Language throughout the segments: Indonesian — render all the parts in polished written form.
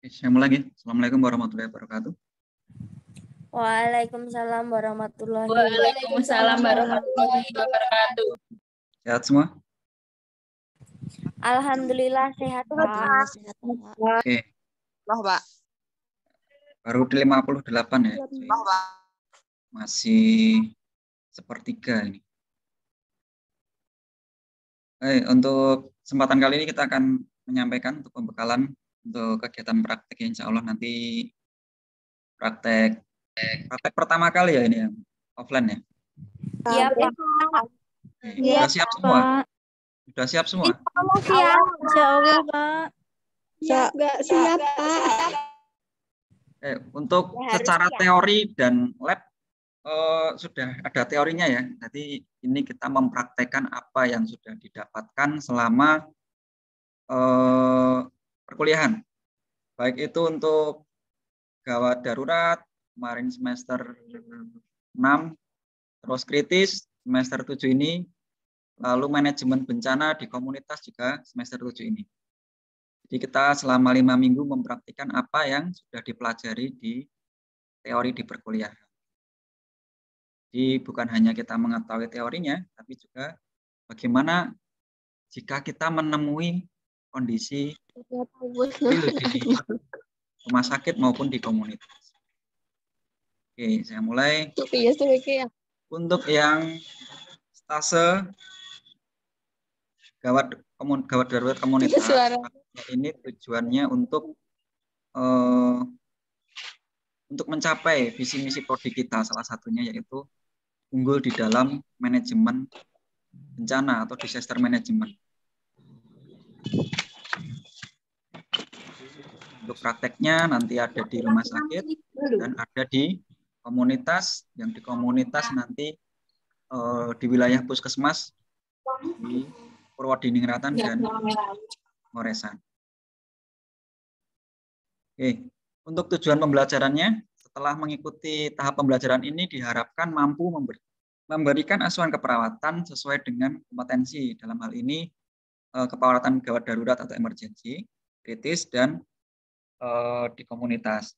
Saya mulai lagi. Assalamualaikum warahmatullahi wabarakatuh. Waalaikumsalam warahmatullahi Waalaikumsalam warahmatullahi wabarakatuh. Sehat semua? Alhamdulillah sehat, Pak. Oke, Pak. baru di 58 ya. Masih sepertiga ini. Untuk kesempatan kali ini kita akan menyampaikan untuk pembekalan untuk kegiatan praktek ya, insya Allah nanti praktek pertama kali ya ini ya, offline ya. Iya, Pak. Oke, sudah siap semua? Sudah siap semua? Siap, insya Allah, Pak. Nggak siap, Pak. Untuk Ya, secara harus teori dan lab sudah ada teorinya ya. Jadi ini kita mempraktekkan apa yang sudah didapatkan selama perkuliahan. Baik itu untuk gawat darurat, kemarin semester 6, terus kritis semester 7 ini, lalu manajemen bencana di komunitas juga semester 7 ini. Jadi kita selama 5 minggu mempraktikkan apa yang sudah dipelajari di teori di perkuliahan. Jadi bukan hanya kita mengetahui teorinya, tapi juga bagaimana jika kita menemui kondisi real di rumah sakit maupun di komunitas. Oke, saya mulai. Untuk yang stase gawat darurat komunitas ini tujuannya untuk mencapai visi misi prodi kita, salah satunya yaitu unggul di dalam manajemen bencana atau disaster management. Untuk prakteknya nanti ada di rumah sakit dan ada di komunitas, yang di komunitas nanti di wilayah puskesmas di Purwodiningrat dan Ngoresan. Oke, untuk tujuan pembelajarannya, setelah mengikuti tahap pembelajaran ini diharapkan mampu memberikan asuhan keperawatan sesuai dengan kompetensi, dalam hal ini keperawatan gawat darurat atau emergensi, kritis, dan di komunitas.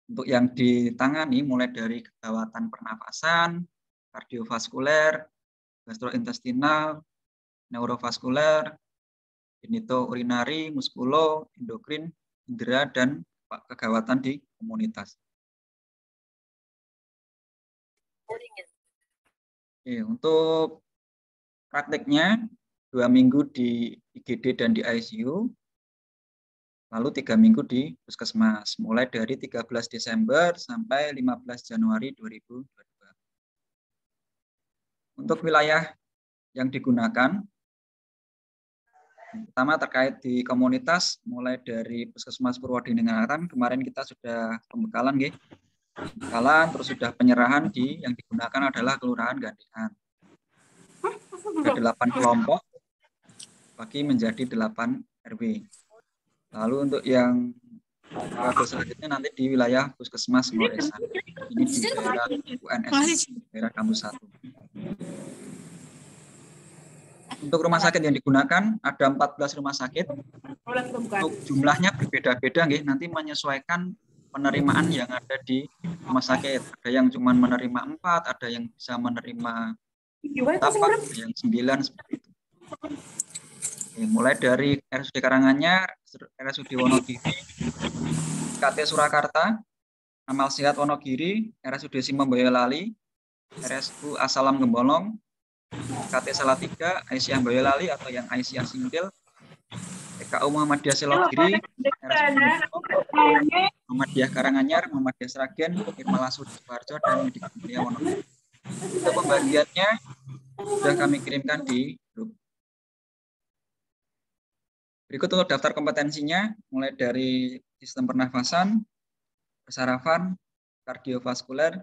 Untuk yang ditangani mulai dari kegawatan pernafasan, kardiovaskuler, gastrointestinal, neurovaskuler, genitourinari, muskulo, endokrin, indera, dan kegawatan di komunitas. Oke, untuk prakteknya 2 minggu di IGD dan di ICU, lalu 3 minggu di puskesmas, mulai dari 13 Desember sampai 15 Januari 2022. Untuk wilayah yang digunakan, pertama terkait di komunitas, mulai dari Puskesmas Purwodiningrat, kemarin kita sudah pembekalan, terus sudah penyerahan yang digunakan adalah Kelurahan Gandean. Ada 8 kelompok, bagi menjadi 8 RW. Lalu untuk yang selanjutnya nanti di wilayah Puskesmas Ngoresan. Ini di daerah UNS, daerah kampus 1. Untuk rumah sakit yang digunakan ada 14 rumah sakit. Untuk jumlahnya berbeda-beda, nanti menyesuaikan penerimaan yang ada di rumah sakit. Ada yang cuma menerima 4, ada yang bisa menerima 8, ada yang 9 seperti itu. Oke, mulai dari RSUD Karanganyar, RSUD Wonogiri, KT Surakarta, Amal Sehat Wonogiri, RSUD Simon Boyolali, RSU Asalam Gembolong, KT Salatiga, Aisyah Boyolali atau yang Aisyah Singgil, PKU Muhammadiyah Selogiri, RSUD Muhammadiyah Karanganyar, Muhammadiyah Sragen, Irmalasud Sukoharjo, dan Medik Mulia Wonogiri. Untuk pembagiannya sudah kami kirimkan di grup. Berikut untuk daftar kompetensinya, mulai dari sistem pernafasan, persarafan, kardiovaskuler,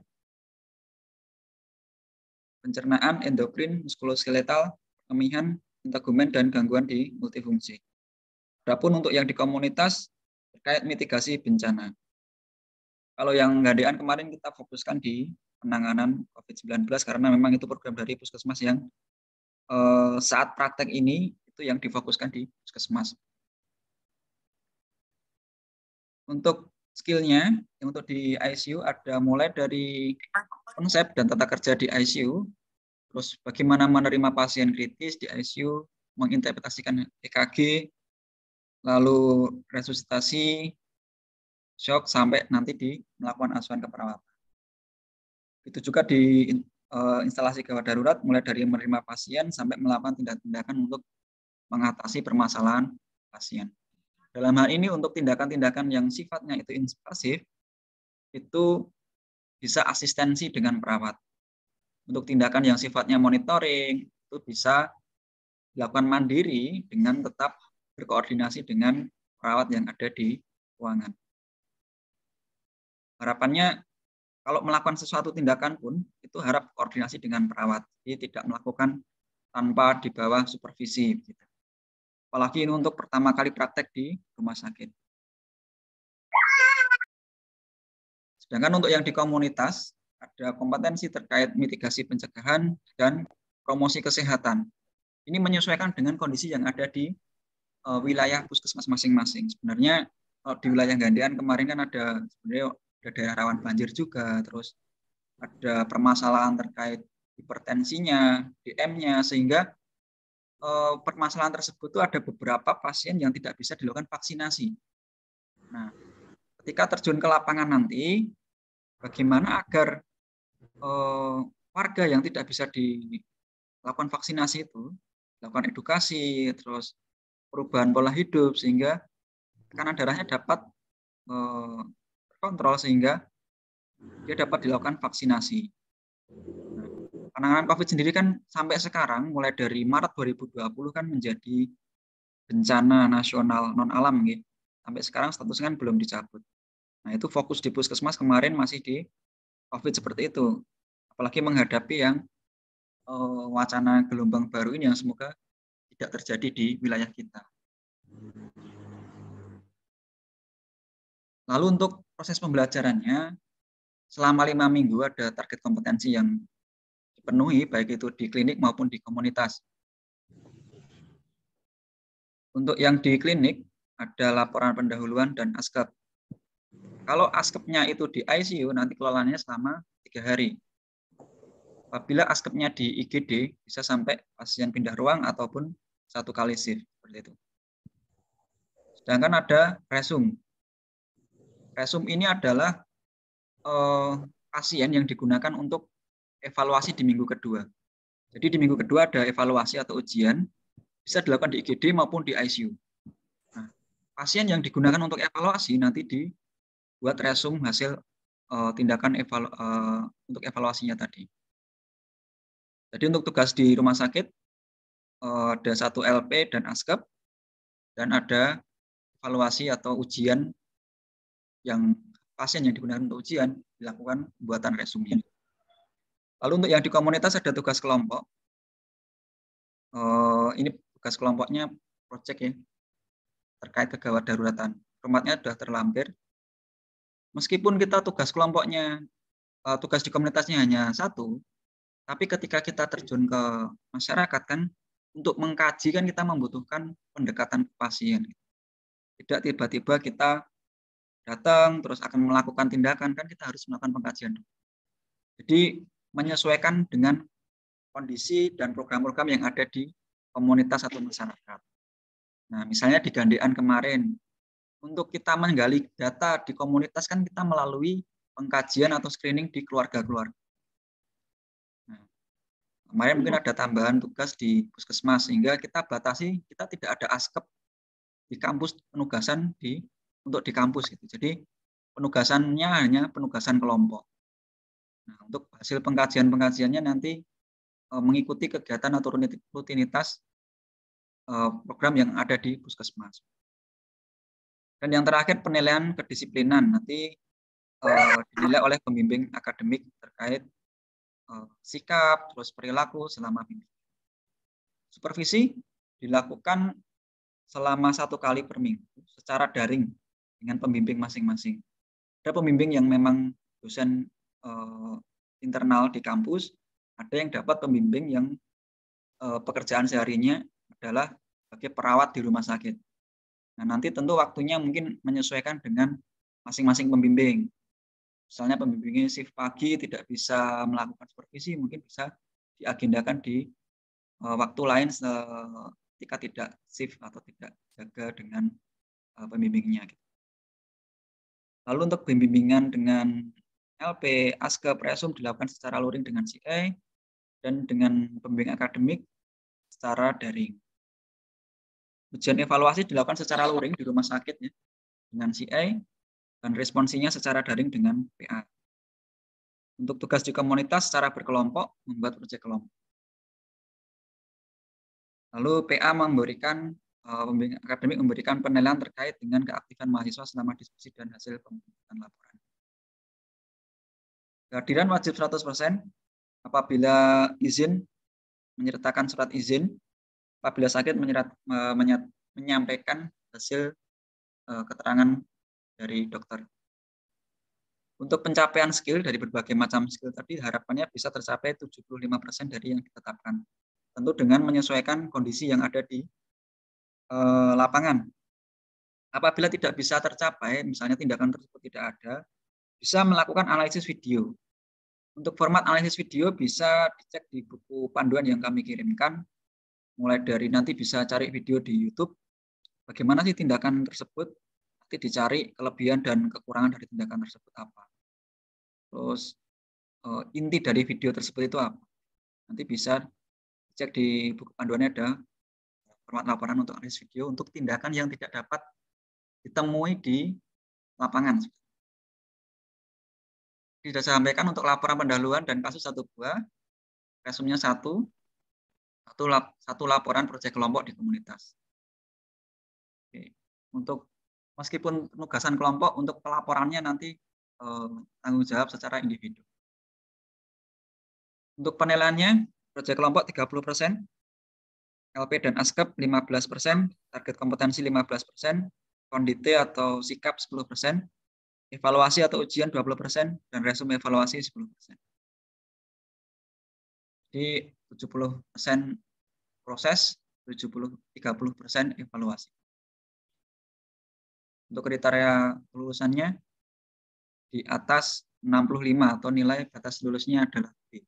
pencernaan, endokrin, muskuloskeletal, kemihan, integumen, dan gangguan di multifungsi. Adapun untuk yang di komunitas terkait mitigasi bencana. Kalau yang Gandean kemarin kita fokuskan di penanganan COVID-19 karena memang itu program dari puskesmas yang saat praktek ini itu yang difokuskan di puskesmas. Untuk skillnya, untuk di ICU ada mulai dari konsep dan tata kerja di ICU, terus bagaimana menerima pasien kritis di ICU, menginterpretasikan EKG, lalu resusitasi, shock, sampai nanti melakukan asuhan keperawatan. Itu juga di instalasi gawat darurat, mulai dari menerima pasien sampai melakukan tindakan-tindakan untuk mengatasi permasalahan pasien. Dalam hal ini untuk tindakan-tindakan yang sifatnya itu invasif, itu bisa asistensi dengan perawat. Untuk tindakan yang sifatnya monitoring, itu bisa dilakukan mandiri dengan tetap berkoordinasi dengan perawat yang ada di ruangan. Harapannya kalau melakukan sesuatu tindakan pun, itu harap koordinasi dengan perawat. Jadi tidak melakukan tanpa di bawah supervisi. Apalagi ini untuk pertama kali praktek di rumah sakit. Sedangkan untuk yang di komunitas, ada kompetensi terkait mitigasi pencegahan dan promosi kesehatan. Ini menyesuaikan dengan kondisi yang ada di wilayah puskesmas masing-masing. Sebenarnya di wilayah Gandean kemarin kan ada daerah rawan banjir juga, terus ada permasalahan terkait hipertensinya, DM-nya, sehingga permasalahan tersebut itu ada beberapa pasien yang tidak bisa dilakukan vaksinasi. Nah, ketika terjun ke lapangan nanti, bagaimana agar warga yang tidak bisa dilakukan vaksinasi itu dilakukan edukasi, terus perubahan pola hidup sehingga tekanan darahnya dapat terkontrol sehingga dia dapat dilakukan vaksinasi. Penanganan COVID sendiri kan sampai sekarang mulai dari Maret 2020 kan menjadi bencana nasional non alam gitu. Sampai sekarang statusnya kan belum dicabut. Nah, itu fokus di puskesmas kemarin masih di COVID seperti itu. Apalagi menghadapi yang wacana gelombang baru ini yang semoga tidak terjadi di wilayah kita. Lalu untuk proses pembelajarannya, selama 5 minggu ada target kompetensi yang dipenuhi, baik itu di klinik maupun di komunitas. Untuk yang di klinik, ada laporan pendahuluan dan ASKEP. Kalau ASKEP-nya itu di ICU, nanti kelolaannya selama 3 hari. Apabila ASKEP-nya di IGD, bisa sampai pasien pindah ruang ataupun 1 kali shift. Seperti itu. Sedangkan ada resum. Resum ini adalah pasien yang digunakan untuk evaluasi di minggu kedua. Jadi di minggu kedua ada evaluasi atau ujian, bisa dilakukan di IGD maupun di ICU. Nah, pasien yang digunakan untuk evaluasi nanti dibuat resum hasil tindakan untuk evaluasinya tadi. Jadi untuk tugas di rumah sakit ada 1 LP dan ASKEP, dan ada evaluasi atau ujian yang pasien yang digunakan untuk ujian dilakukan pembuatan resumnya. Lalu untuk yang di komunitas ada tugas kelompok. Ini tugas kelompoknya proyek ya, terkait kegawat daruratan. Formatnya sudah terlampir. Meskipun kita tugas kelompoknya, tugas di komunitasnya hanya 1, tapi ketika kita terjun ke masyarakat kan, untuk mengkaji kan kita membutuhkan pendekatan ke pasien. Tidak tiba-tiba kita datang terus akan melakukan tindakan, kan kita harus melakukan pengkajian. Jadi menyesuaikan dengan kondisi dan program-program yang ada di komunitas atau masyarakat. Nah, misalnya di Gandean kemarin, untuk kita menggali data di komunitas kan kita melalui pengkajian atau screening di keluarga-keluarga. Nah, kemarin mungkin ada tambahan tugas di puskesmas, sehingga kita batasi, kita tidak ada ASKEP di kampus, penugasan untuk di kampus gitu. Jadi penugasannya hanya penugasan kelompok. Nah, untuk hasil pengkajian-pengkajiannya nanti mengikuti kegiatan atau rutinitas program yang ada di puskesmas. Dan yang terakhir penilaian kedisiplinan, nanti dinilai oleh pembimbing akademik terkait sikap, terus perilaku selama bimbing. Supervisi dilakukan selama 1 kali per minggu secara daring dengan pembimbing masing-masing. Ada pembimbing yang memang dosen internal di kampus, ada yang dapat pembimbing yang pekerjaan seharinya adalah sebagai perawat di rumah sakit. Nah, nanti tentu waktunya mungkin menyesuaikan dengan masing-masing pembimbing. Misalnya pembimbingnya shift pagi tidak bisa melakukan supervisi, mungkin bisa diagendakan di waktu lain ketika tidak shift atau tidak jaga dengan pembimbingnya. Lalu untuk pembimbingan dengan LP, ASKE, Presum dilakukan secara luring dengan CA dan dengan pembimbing akademik secara daring. Ujian evaluasi dilakukan secara luring di rumah sakit ya, dengan CA dan responsinya secara daring dengan PA. Untuk tugas di komunitas secara berkelompok, membuat proyek kelompok. Lalu PA memberikan, pembimbing akademik memberikan penilaian terkait dengan keaktifan mahasiswa selama diskusi dan hasil pembuatan laporan. Kehadiran wajib 100% apabila izin, menyertakan surat izin, apabila sakit menyampaikan hasil keterangan dari dokter. Untuk pencapaian skill dari berbagai macam skill tadi harapannya bisa tercapai 75% dari yang ditetapkan. Tentu dengan menyesuaikan kondisi yang ada di lapangan. Apabila tidak bisa tercapai, misalnya tindakan tersebut tidak ada, bisa melakukan analisis video. Untuk format analisis video bisa dicek di buku panduan yang kami kirimkan. Mulai dari nanti bisa cari video di YouTube. Bagaimana sih tindakan tersebut? Nanti dicari kelebihan dan kekurangan dari tindakan tersebut apa. Terus inti dari video tersebut itu apa? Nanti bisa cek di buku panduannya ada format laporan untuk analisis video untuk tindakan yang tidak dapat ditemui di lapangan. Sudah saya sampaikan untuk laporan pendahuluan dan kasus 1 buah, resumnya satu laporan proyek kelompok di komunitas. Oke. Untuk meskipun penugasan kelompok, untuk pelaporannya nanti tanggung jawab secara individu. Untuk penilaiannya, proyek kelompok 30%, LP dan ASKEP 15%, target kompetensi 15%, kondite atau sikap 10%, evaluasi atau ujian 20%, dan resume evaluasi 10%. Jadi 70% proses, 30% evaluasi. Untuk kriteria kelulusannya, di atas 65 atau nilai batas lulusnya adalah B.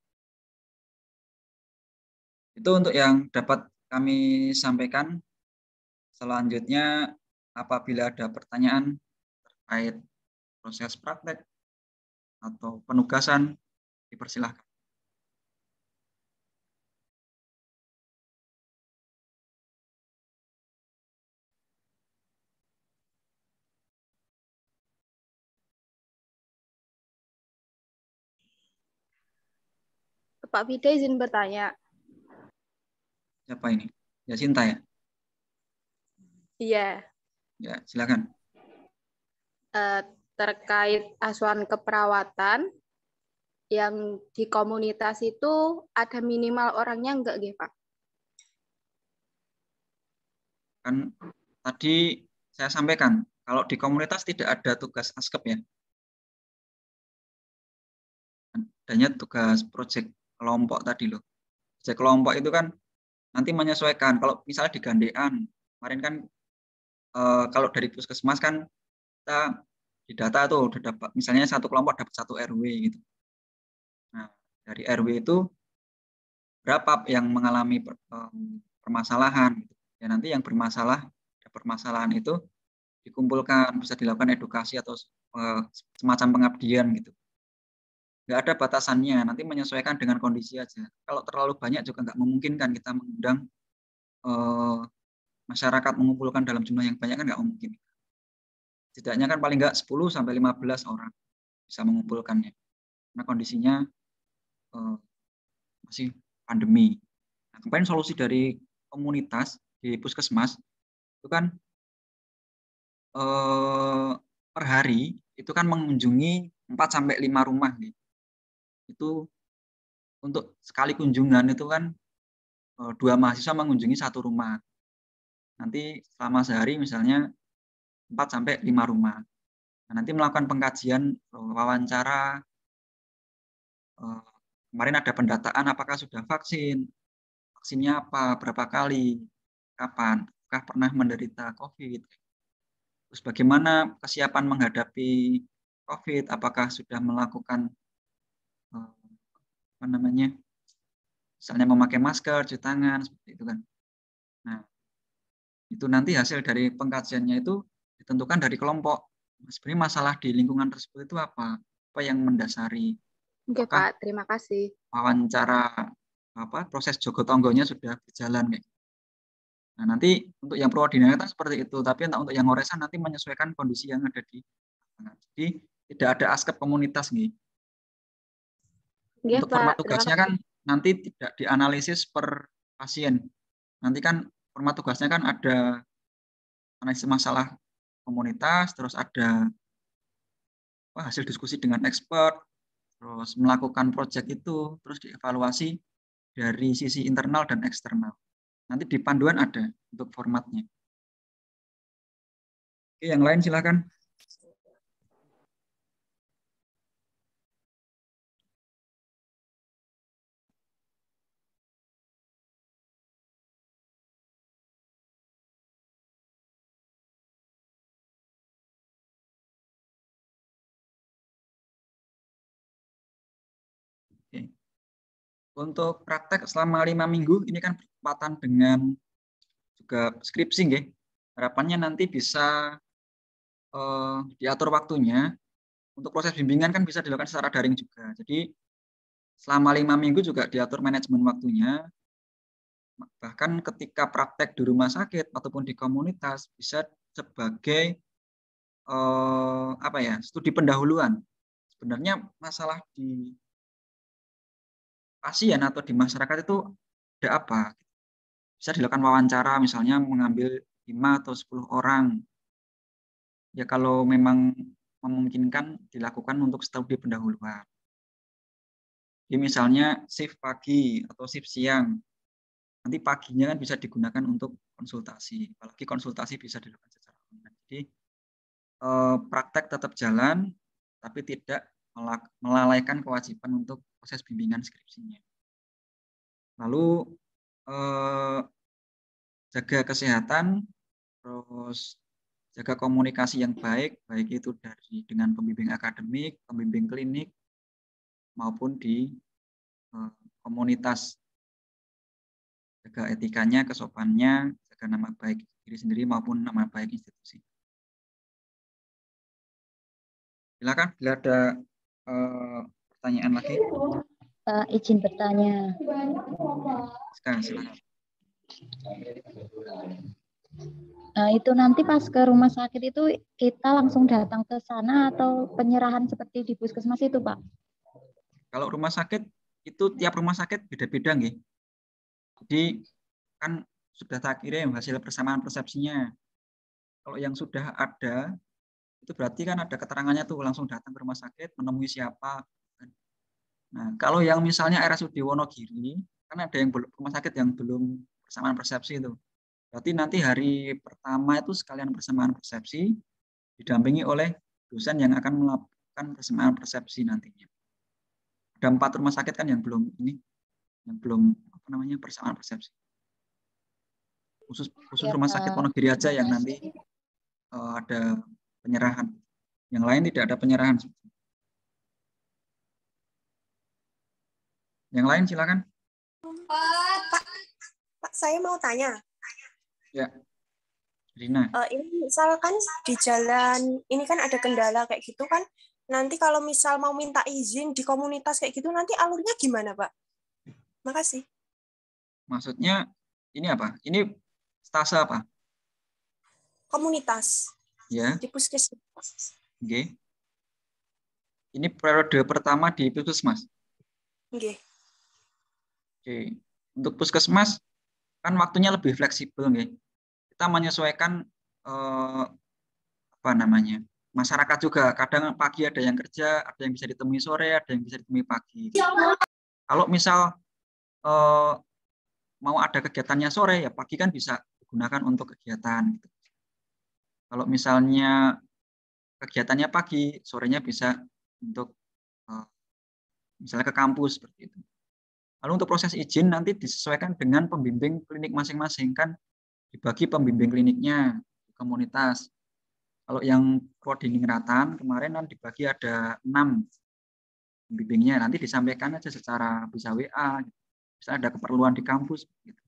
Itu untuk yang dapat kami sampaikan. Selanjutnya, apabila ada pertanyaan terkait proses praktek atau penugasan, dipersilahkan. Pak Fida izin bertanya. Siapa ini? Ya, Cinta ya? Iya. Ya, silakan. Terkait asuhan keperawatan yang di komunitas itu ada minimal orangnya enggak, Pak? Kan tadi saya sampaikan, kalau di komunitas tidak ada tugas ASKEP ya. Adanya tugas proyek kelompok tadi loh. Proyek kelompok itu kan nanti menyesuaikan. Kalau misalnya di Gandean, kemarin kan kalau dari puskesmas kan kita di data tuh udah dapat, misalnya satu kelompok dapat 1 RW gitu. Nah, dari RW itu berapa yang mengalami permasalahan gitu. Ya nanti yang permasalahan itu dikumpulkan, bisa dilakukan edukasi atau semacam pengabdian gitu. Nggak ada batasannya, nanti menyesuaikan dengan kondisi aja. Kalau terlalu banyak juga nggak memungkinkan kita mengundang masyarakat mengumpulkan dalam jumlah yang banyak kan nggak mungkin. Setidaknya kan paling nggak 10-15 orang bisa mengumpulkannya. Karena kondisinya masih pandemi. Nah, kemarin solusi dari komunitas di puskesmas itu kan per hari itu kan mengunjungi 4-5 rumah nih. Itu untuk sekali kunjungan itu kan 2 mahasiswa mengunjungi 1 rumah. Nanti selama sehari misalnya 4-5 rumah. Nah, nanti melakukan pengkajian, wawancara. Kemarin ada pendataan apakah sudah vaksin, vaksinnya apa, berapa kali, kapan, apakah pernah menderita COVID. Terus bagaimana kesiapan menghadapi COVID, apakah sudah melakukan apa namanya, misalnya memakai masker, cuci tangan, seperti itu kan. Nah, itu nanti hasil dari pengkajiannya itu ditentukan dari kelompok. Sebenarnya masalah di lingkungan tersebut itu apa? Apa yang mendasari? Oke, Apakah Pak. Terima kasih. wawancara proses jogotongonya sudah berjalan kayak. Nah, nanti untuk yang prodi-kan seperti itu, tapi untuk yang ngoresan nanti menyesuaikan kondisi yang ada di lapangan. Jadi tidak ada aspek komunitas nih. Oke, Untuk Pak. format Terima tugasnya kan kasih. nanti tidak dianalisis per pasien. Nanti kan format tugasnya kan ada analisis masalah komunitas, terus ada hasil diskusi dengan expert, terus melakukan proyek itu, terus dievaluasi dari sisi internal dan eksternal. Nanti di panduan ada untuk formatnya. Oke, yang lain silakan. Oke. Untuk praktek selama 5 minggu, ini kan bertepatan dengan juga skripsi, nggih. Harapannya nanti bisa diatur waktunya. Untuk proses bimbingan kan bisa dilakukan secara daring juga. Jadi selama 5 minggu juga diatur manajemen waktunya. Bahkan ketika praktek di rumah sakit ataupun di komunitas bisa sebagai studi pendahuluan. Sebenarnya masalah di pasien atau di masyarakat itu ada apa? Bisa dilakukan wawancara, misalnya mengambil 5 atau 10 orang. Ya kalau memang memungkinkan dilakukan untuk studi pendahuluan. Jadi misalnya shift pagi atau shift siang. Nanti paginya kan bisa digunakan untuk konsultasi. Apalagi konsultasi bisa dilakukan secara online. Jadi praktek tetap jalan, tapi tidak melalaikan kewajiban untuk proses bimbingan skripsinya. Lalu jaga kesehatan, terus jaga komunikasi yang baik itu dengan pembimbing akademik, pembimbing klinik, maupun di komunitas. Jaga etikanya, kesopanannya, jaga nama baik diri sendiri maupun nama baik institusi. Silakan, bila ada pertanyaan lagi. Izin bertanya. Silakan. Itu nanti pas ke rumah sakit itu kita langsung datang ke sana atau penyerahan seperti di puskesmas itu, Pak? Kalau rumah sakit itu tiap rumah sakit beda-beda, nggih. Jadi kan sudah tak kirim hasil persamaan persepsinya. Kalau yang sudah ada itu berarti kan ada keterangannya tuh, langsung datang ke rumah sakit menemui siapa. Nah, kalau yang misalnya RSUD Wonogiri kan ada yang rumah sakit yang belum persamaan persepsi itu. Berarti nanti hari pertama itu sekalian persamaan persepsi didampingi oleh dosen yang akan melakukan persamaan persepsi nantinya. Ada 4 rumah sakit kan yang belum persamaan persepsi. Khusus rumah sakit Wonogiri aja yang nanti ada penyerahan. Yang lain tidak ada penyerahan. Yang lain silakan. Pak, saya mau tanya. Ya, Rina. Ini misalkan di jalan, ini kan ada kendala kayak gitu kan, nanti kalau misal mau minta izin di komunitas kayak gitu, nanti alurnya gimana, Pak? Makasih. Maksudnya ini apa? Ini stase apa? Komunitas. Ya. Di puskesmas. Oke. Ini periode pertama di puskesmas. Oke. Oke. Untuk puskesmas kan waktunya lebih fleksibel, nggih. Kita menyesuaikan masyarakat juga. Kadang pagi ada yang kerja, ada yang bisa ditemui sore, ada yang bisa ditemui pagi. Kalau misal mau ada kegiatannya sore, ya pagi kan bisa digunakan untuk kegiatan. Kalau misalnya kegiatannya pagi, sorenya bisa untuk misalnya ke kampus seperti itu. Lalu untuk proses izin nanti disesuaikan dengan pembimbing klinik masing-masing, kan dibagi pembimbing kliniknya di komunitas. Kalau yang koordinatan kemarin kan dibagi ada 6 pembimbingnya, nanti disampaikan aja secara bisa WA, gitu. Bisa ada keperluan di kampus. Gitu.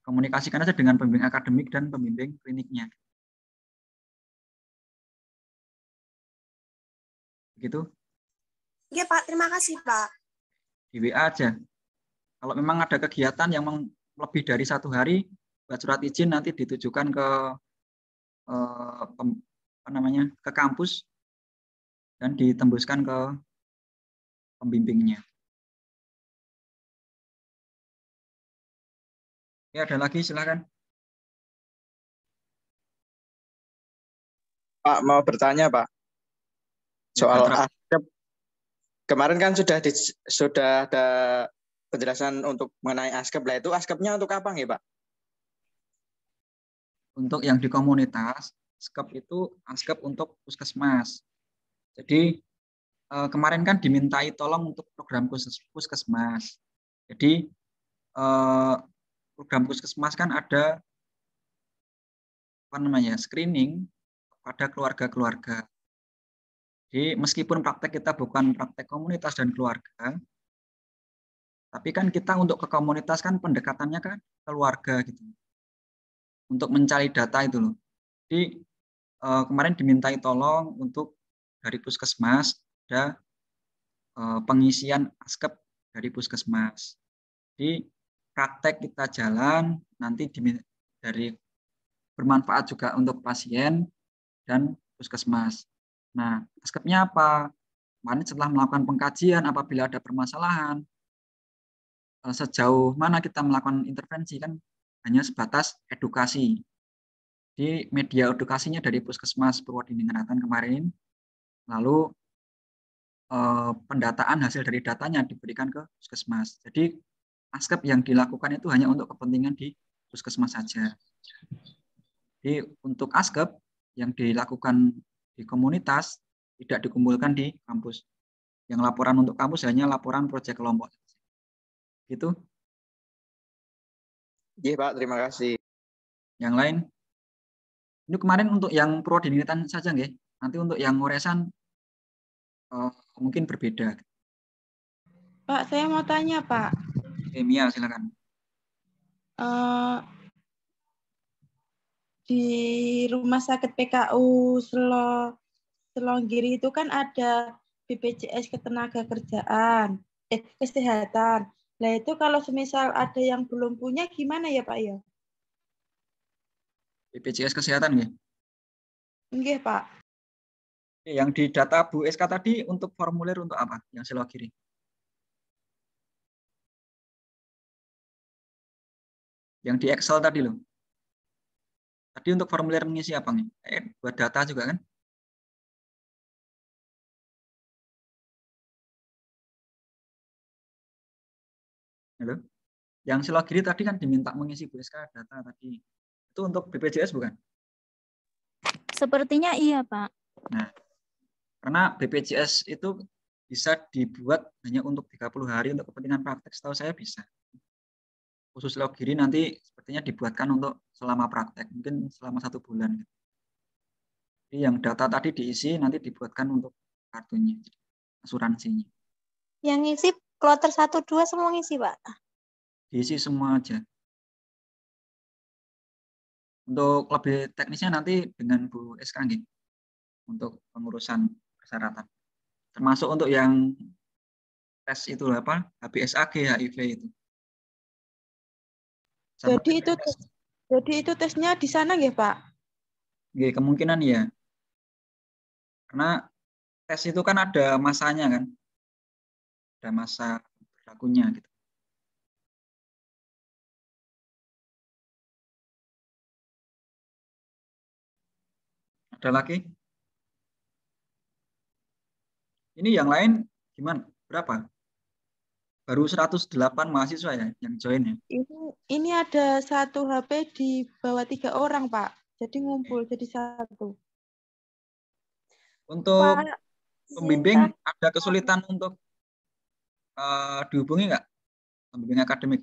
Komunikasikan aja dengan pembimbing akademik dan pembimbing kliniknya. Begitu. Iya Pak, terima kasih Pak. Di WA aja. Kalau memang ada kegiatan yang lebih dari 1 hari, buat surat izin nanti ditujukan ke ke kampus dan ditembuskan ke pembimbingnya. Ya, ada lagi, silakan. Pak, mau bertanya Pak. Soal ASKEP. Kemarin kan sudah ada penjelasan untuk mengenai ASKEP. Lah itu ASKEP-nya untuk apa nggih Pak? Untuk yang di komunitas, ASKEP itu ASKEP untuk puskesmas. Jadi kemarin kan dimintai tolong untuk program puskesmas. Jadi program puskesmas kan ada screening pada keluarga-keluarga. Jadi meskipun praktek kita bukan praktek komunitas dan keluarga, tapi kan kita untuk ke komunitas kan pendekatannya kan keluarga gitu. Untuk mencari data itu loh. Jadi kemarin dimintai tolong untuk dari puskesmas ada pengisian ASKEP dari puskesmas. Jadi praktek kita jalan nanti dari bermanfaat juga untuk pasien dan puskesmas. Nah, ASKEP-nya apa? Kemarin setelah melakukan pengkajian apabila ada permasalahan, sejauh mana kita melakukan intervensi kan hanya sebatas edukasi. Di media edukasinya dari Puskesmas Purwodiningrat kemarin, lalu pendataan hasil dari datanya diberikan ke puskesmas. Jadi ASKEP yang dilakukan itu hanya untuk kepentingan di puskesmas saja. Jadi untuk ASKEP yang dilakukan di komunitas tidak dikumpulkan di kampus. Yang laporan untuk kampus hanya laporan proyek kelompok. Gitu. Iya Pak, terima kasih. Yang lain? Ini kemarin untuk yang Purwodiningrat saja nggih. Nanti untuk yang ngoresan mungkin berbeda. Pak, saya mau tanya Pak. Mia, silakan. Di Rumah Sakit PKU Selonggiri itu kan ada BPJS Ketenagakerjaan, Kesehatan. Nah itu kalau semisal ada yang belum punya gimana ya Pak ya? BPJS Kesehatan nggih? Nggih Pak. Yang di data Bu SK tadi untuk formulir untuk apa? Yang Selonggiri. Yang di Excel tadi loh. Tadi untuk formulir mengisi apa nih? Buat data juga kan? Halo? Yang Selonggiri tadi kan diminta mengisi Bu SK data tadi. Itu untuk BPJS bukan? Sepertinya iya, Pak. Nah, karena BPJS itu bisa dibuat hanya untuk 30 hari untuk kepentingan praktek, setahu saya bisa. Khusus Selonggiri nanti sepertinya dibuatkan untuk selama praktek, mungkin selama 1 bulan. Jadi yang data tadi diisi, nanti dibuatkan untuk kartunya, asuransinya. Yang ngisi kloter 1, 2 semua ngisi, Pak? Diisi semua aja. Untuk lebih teknisnya nanti dengan Bu SK untuk pengurusan persyaratan. Termasuk untuk yang tes itu apa? HBsAg, HIV itu. Jadi itu tesnya di sana nggih, Pak? Nggih, kemungkinan ya. Karena tes itu kan ada masanya kan. Ada masa berlakunya gitu. Ada lagi? Ini yang lain gimana? Berapa? Baru 108 mahasiswa ya yang join ya? Ini ada 1 HP di bawah 3 orang, Pak. Jadi ngumpul jadi 1. Untuk Pak, pembimbing ada kesulitan untuk dihubungi nggak? Pembimbing akademik?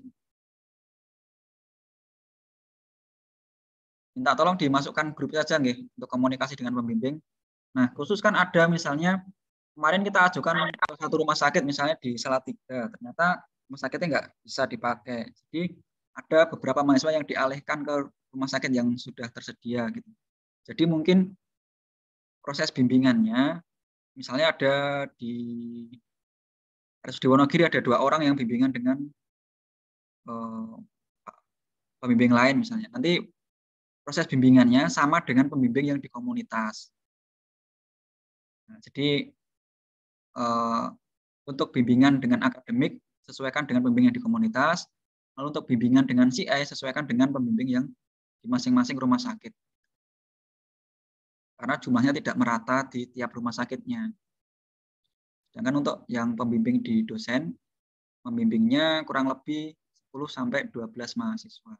minta tolong dimasukkan grup saja nggih untuk komunikasi dengan pembimbing. Nah, khusus kan ada misalnya kemarin kita ajukan ke satu rumah sakit misalnya di Salatiga, ternyata rumah sakitnya nggak bisa dipakai. Jadi ada beberapa mahasiswa yang dialihkan ke rumah sakit yang sudah tersedia gitu. Jadi mungkin proses bimbingannya misalnya ada di RSUD Wonogiri ada 2 orang yang bimbingan dengan pembimbing lain misalnya. Nanti proses bimbingannya sama dengan pembimbing yang di komunitas. Nah, jadi untuk bimbingan dengan akademik sesuaikan dengan pembimbing yang di komunitas. Lalu untuk bimbingan dengan CI sesuaikan dengan pembimbing yang di masing-masing rumah sakit. Karena jumlahnya tidak merata di tiap rumah sakitnya. Sedangkan untuk yang pembimbing di dosen, membimbingnya kurang lebih 10-12 mahasiswa.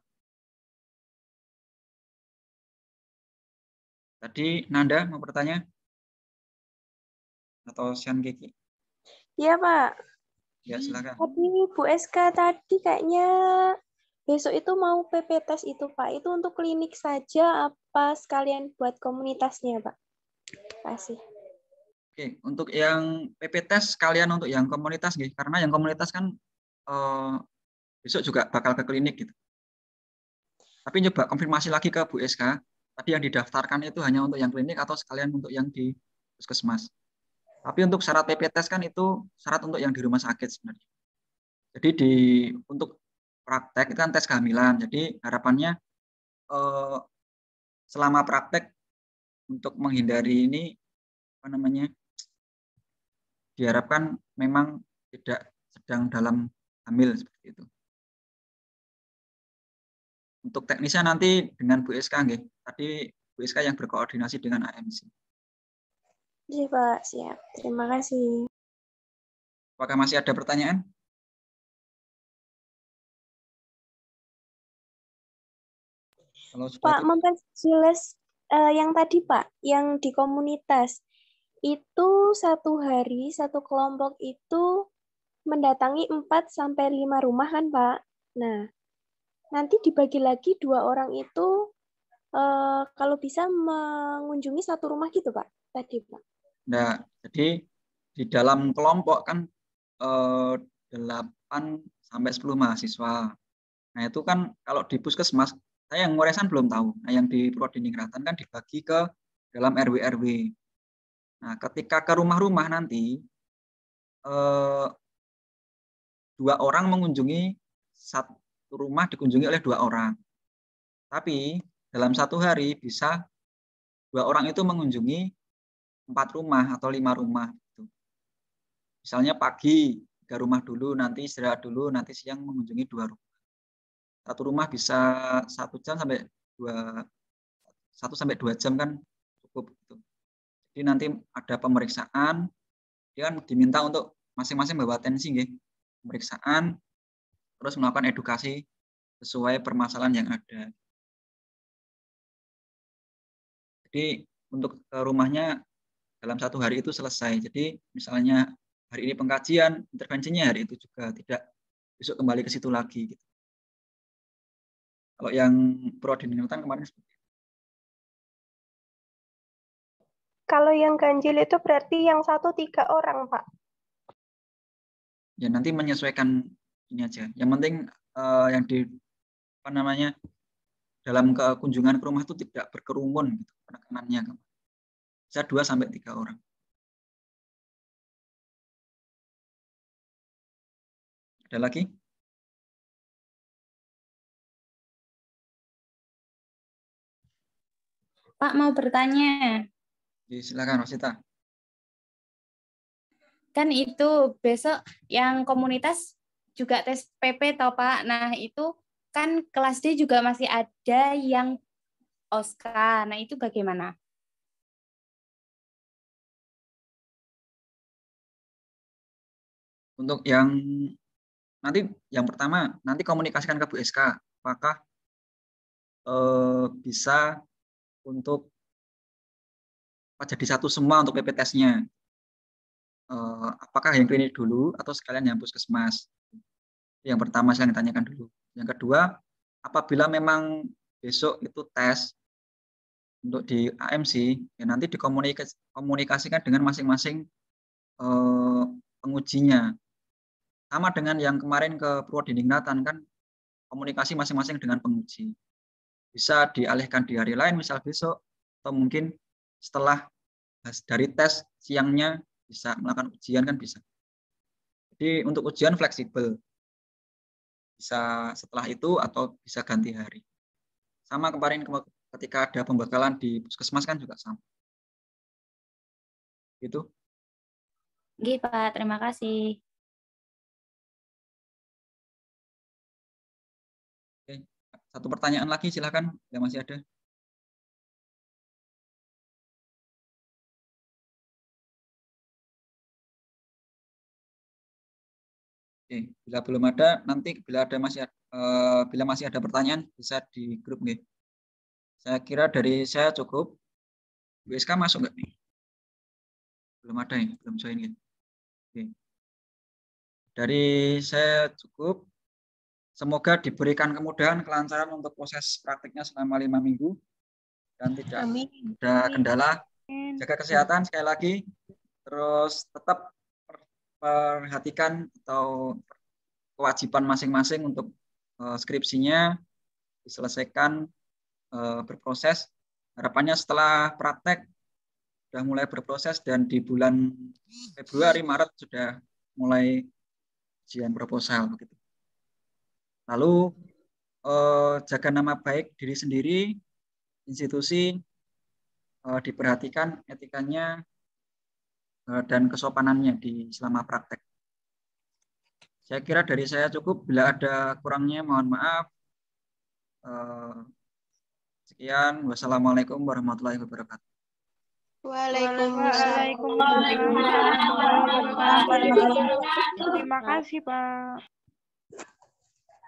Tadi Nanda mau bertanya? Atau Sian Kiki? Iya, Pak. Ya, silakan. Tapi Bu SK tadi kayaknya besok itu mau PP tes itu, Pak. Itu untuk klinik saja apa sekalian buat komunitasnya, Pak? Terima kasih. Oke, untuk yang PP tes sekalian untuk yang komunitas, gitu. Karena yang komunitas kan besok juga bakal ke klinik gitu. Tapi coba konfirmasi lagi ke Bu SK, tadi yang didaftarkan itu hanya untuk yang klinik atau sekalian untuk yang di puskesmas. Tapi untuk syarat PP tes kan itu syarat untuk yang di rumah sakit sebenarnya. Jadi untuk praktek itu kan tes kehamilan. Jadi harapannya selama praktek untuk menghindari ini diharapkan memang tidak sedang dalam hamil seperti itu. Untuk teknisnya nanti dengan Bu SK nggih. Tadi Bu SK yang berkoordinasi dengan AMC. Iya, Pak. Siap. Terima kasih. Apakah masih ada pertanyaan? Kalau Pak, memperjelas yang tadi, Pak, yang di komunitas, itu satu hari, satu kelompok itu mendatangi 4-5 rumah kan, Pak? Nah, nanti dibagi lagi 2 orang itu kalau bisa mengunjungi satu rumah gitu, Pak, tadi, Pak. Nah, jadi di dalam kelompok kan 8-10 mahasiswa. Nah, itu kan kalau di puskesmas, saya yang Ngoresan belum tahu. Nah, yang di Prodiningrat kan dibagi ke dalam RW-RW. Nah, ketika ke rumah-rumah nanti 2 orang mengunjungi satu rumah dikunjungi oleh 2 orang. Tapi dalam satu hari bisa 2 orang itu mengunjungi 4 rumah atau 5 rumah. Misalnya pagi 3 rumah dulu, nanti istirahat dulu, nanti siang mengunjungi 2 rumah. Satu rumah bisa 1 jam sampai 1-2 jam kan cukup. Jadi nanti ada pemeriksaan, dia kan diminta untuk masing-masing bawa tensi, pemeriksaan, terus melakukan edukasi sesuai permasalahan yang ada. Jadi untuk ke rumahnya dalam satu hari itu selesai. Jadi misalnya hari ini pengkajian, intervensinya hari itu juga, tidak besok kembali ke situ lagi. Gitu. Kalau yang Prodiningrat kemarin seperti itu. Kalau yang ganjil itu berarti yang 1-3 orang, Pak? Ya nanti menyesuaikan ini aja. Yang penting yang di dalam kunjungan ke rumah itu tidak berkerumun gitu penekanannya. Bisa 2-3 orang. Ada lagi? Pak mau bertanya. Silakan Rosita. Kan itu besok yang komunitas juga tes PP toh Pak. Nah itu kan kelas D juga masih ada yang OSKA. Nah itu bagaimana? Untuk yang nanti yang pertama nanti komunikasikan ke Bu SK apakah bisa untuk jadi satu semua untuk PP tesnya. Apakah yang klinik dulu atau sekalian yang puskesmas? Yang pertama saya tanyakan dulu. Yang kedua, apabila memang besok itu tes untuk di AMC ya nanti dikomunikasikan dengan masing-masing pengujinya. Sama dengan yang kemarin ke Purwodiningrat kan komunikasi masing-masing dengan penguji. Bisa dialihkan di hari lain, misal besok, atau mungkin setelah dari tes siangnya bisa melakukan ujian kan bisa. Jadi untuk ujian fleksibel. Bisa setelah itu atau bisa ganti hari. Sama kemarin ketika ada pembekalan di puskesmas kan juga sama. Gitu. Nggih, Pak. Terima kasih. Oke. Satu pertanyaan lagi, silakan. Ya, masih ada. Oke. Bila belum ada, nanti bila masih ada pertanyaan bisa di grup nih. Saya kira dari saya cukup. WSK masuk nggak nih? Belum ada ya, belum join gitu. Oke. Dari saya cukup. Semoga diberikan kemudahan, kelancaran untuk proses praktiknya selama 5 minggu dan tidak ada kendala. Jaga kesehatan sekali lagi, terus tetap perhatikan atau kewajiban masing-masing untuk skripsinya diselesaikan berproses. Harapannya setelah praktek sudah mulai berproses dan di bulan Februari Maret sudah mulai ujian proposal begitu. Lalu jaga nama baik diri sendiri, institusi, diperhatikan etikanya dan kesopanannya di selama praktek. Saya kira dari saya cukup. Bila ada kurangnya mohon maaf. Sekian. Wassalamualaikum warahmatullahi wabarakatuh. Waalaikumsalam warahmatullahi wabarakatuh. Terima kasih, Pak.